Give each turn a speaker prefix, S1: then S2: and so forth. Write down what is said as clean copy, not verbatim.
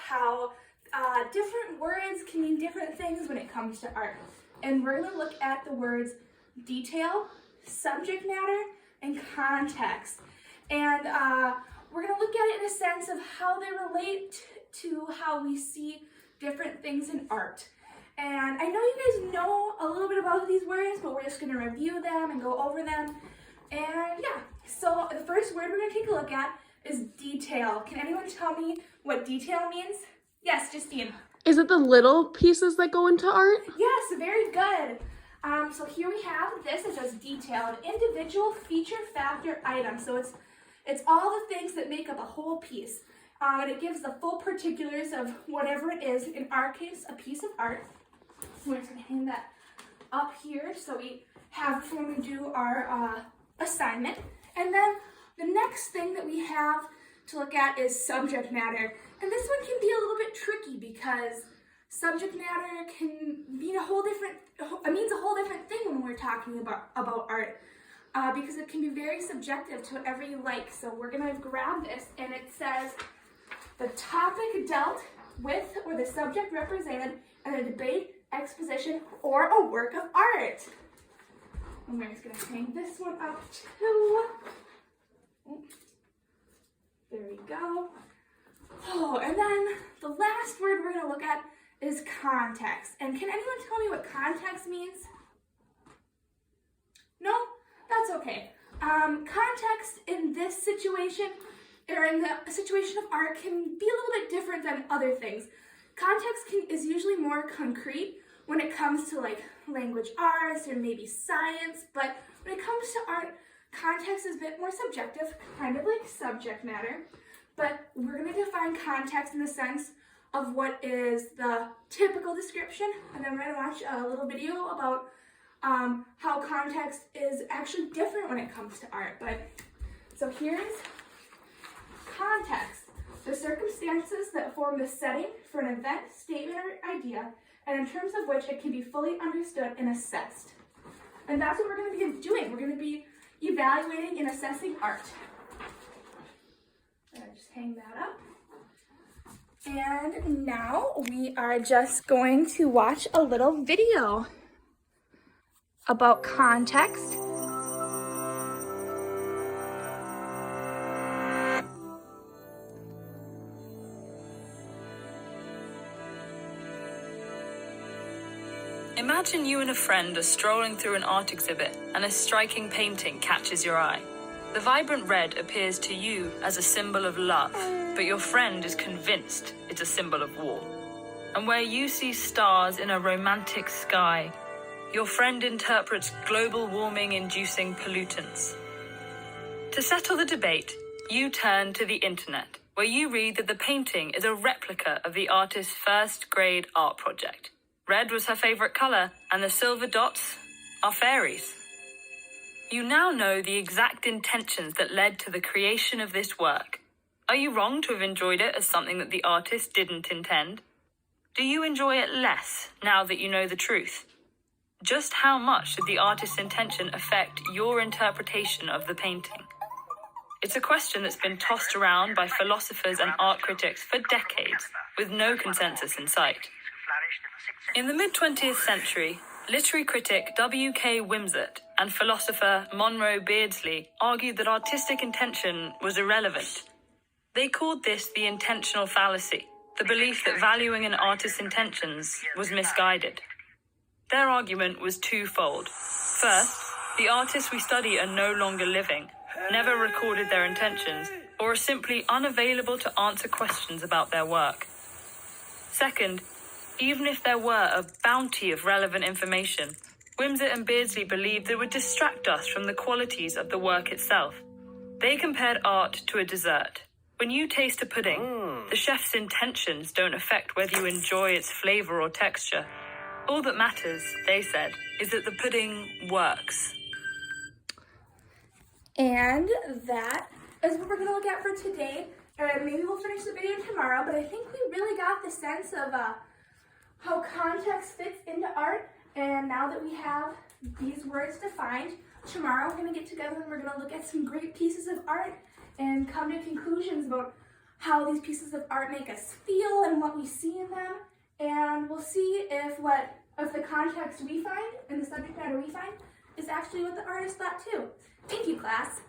S1: how different words can mean different things when it comes to art. And we're going to look at the words detail, subject matter, and context. And we're going to look at it in a sense of how they relate to how we see different things in art. And I know you guys know a little bit about these words, but we're just going to review them and go over them. And yeah, so the first word we're going to take a look at is detail. Can anyone tell me what detail means? Yes, Justine.
S2: Is it the little pieces that go into art?
S1: Yes, very good. So here we have this. It says detail, an individual feature, factor, item. So it's all the things that make up a whole piece. And it gives the full particulars of whatever it is. In our case, a piece of art. We're just going to hang that up here so we have it when we do our assignment. And then the next thing that we have to look at is subject matter. And this one can be a little bit tricky because subject matter can mean means a whole different thing when we're talking about art. Because it can be very subjective to whatever you like. So we're going to grab this, and it says the topic dealt with or the subject represented in a debate, exposition, or a work of art. And we're just going to hang this one up too. There we go. Oh, and then the last word we're going to look at is context. And can anyone tell me what context means? No? That's okay. Context in this situation, or in the situation of art, can be a little bit different than other things. Context is usually more concrete when it comes to like language arts or maybe science, but when it comes to art, context is a bit more subjective, kind of like subject matter. But we're going to define context in the sense of what is the typical description, and then we're going to watch a little video about how context is actually different when it comes to art. But so here's context: the circumstances that form the setting for an event, statement, or idea, and in terms of which it can be fully understood and assessed. And that's what we're going to be doing. We're going to be evaluating and assessing art. Just hang that up. And now we are just going to watch a little video about context.
S3: Imagine you and a friend are strolling through an art exhibit and a striking painting catches your eye. The vibrant red appears to you as a symbol of love, but your friend is convinced it's a symbol of war. And where you see stars in a romantic sky, your friend interprets global warming-inducing pollutants. To settle the debate, you turn to the internet, where you read that the painting is a replica of the artist's first-grade art project. Red was her favorite color, and the silver dots are fairies. You now know the exact intentions that led to the creation of this work. Are you wrong to have enjoyed it as something that the artist didn't intend? Do you enjoy it less now that you know the truth? Just how much did the artist's intention affect your interpretation of the painting? It's a question that's been tossed around by philosophers and art critics for decades, with no consensus in sight. In the mid-20th century, literary critic W.K. Wimsatt and philosopher Monroe Beardsley argued that artistic intention was irrelevant. They called this the intentional fallacy, the belief that valuing an artist's intentions was misguided. Their argument was twofold. First, the artists we study are no longer living, never recorded their intentions, or are simply unavailable to answer questions about their work. Second, even if there were a bounty of relevant information, Wimsatt and Beardsley believed they would distract us from the qualities of the work itself. They compared art to a dessert. When you taste a pudding, the chef's intentions don't affect whether you enjoy its flavor or texture. All that matters, they said, is that the pudding works.
S1: And that is what we're going to look at for today. Maybe we'll finish the video tomorrow, but I think we really got the sense of how context fits into art. And now that we have these words defined, tomorrow we're going to get together and we're going to look at some great pieces of art and come to conclusions about how these pieces of art make us feel and what we see in them. And we'll see if the context we find and the subject matter we find is actually what the artist thought too. Thank you, class.